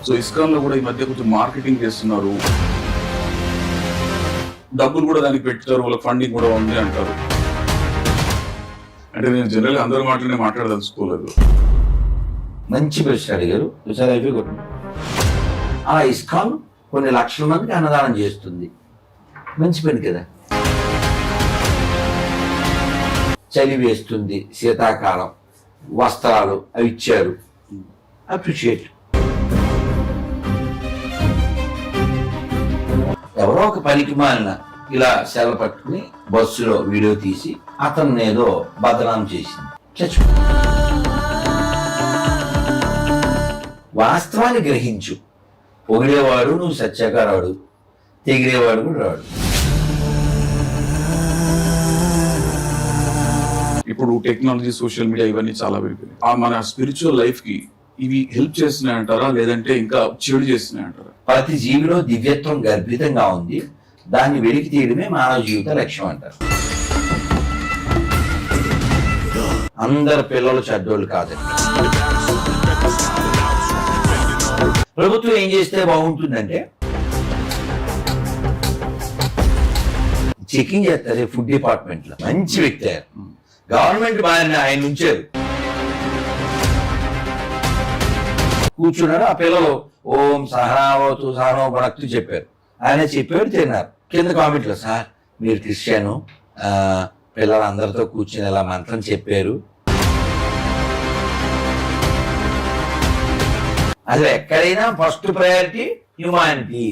So ISKCON లో కూడా ఈ మధ్య కొంచెం మార్కెటింగ్ చేస్తున్నారు, డబ్బులు కూడా దానికి పెట్టారు, వాళ్ళ ఫండింగ్ కూడా ఉంది అంటారు. అంటే నేను జనరల్ అందరూ మాటలనే మాట్లాడదలుచుకోలేదు. మంచి ప్రశ్న అడిగారు. ఆ ఇస్కాన్ కొన్ని లక్షల మందికి అన్నదానం చేస్తుంది, మంచి పని కదా. చలి వేస్తుంది, శీతాకాలం, వస్త్రాలు అవి ఇచ్చారు, అప్రిషియేట్. ఎవరో ఒక పనికి మాలిన ఇలా సెల పట్టుకుని బస్సులో వీడియో తీసి అతన్ని ఏదో బదనాం చేసింది, చచ్చిపో. వాస్తవాన్ని గ్రహించు. పొగిడేవాడు నువ్వు సత్యాగా రాడు, తెగిరేవాడు కూడా రాడు. ఇప్పుడు టెక్నాలజీ, సోషల్ మీడియా ఇవన్నీ చాలా పెరిగిపోయి మన స్పిరిచువల్ లైఫ్ కి ఇవి హెల్ప్ చేస్తున్నాయంటారా, లేదంటే ఇంకా చెడు చేస్తున్నాయంటారా? ప్రతి జీవిలో దివ్యత్వం గర్భితంగా ఉంది, దాన్ని వెలికి తీయడమే మానవ జీవిత లక్ష్యం అంటారు. అందరు పిల్లలు చెడ్డోళ్ళు కాదండి. ప్రభుత్వం ఏం చేస్తే బాగుంటుందంటే చెకింగ్ చేస్తారు. ఫుడ్ డిపార్ట్మెంట్ లో మంచి వ్యక్తి ఆయన, గవర్నమెంట్ ఆయన ఉంచారు. కూర్చున్నాడు, ఆ పిల్లలు ఓం సహనావతు సహనో భక్తు చెప్పారు, ఆయన చెప్పాడు, తిన్నారు. కింద కామెంట్లో, సార్ మీరు క్రిస్టియను, పిల్లలందరితో కూర్చుని ఇలా మంత్రం చెప్పారు. అసలు ఎక్కడైనా ఫస్ట్ ప్రయారిటీ హ్యుమానిటీ.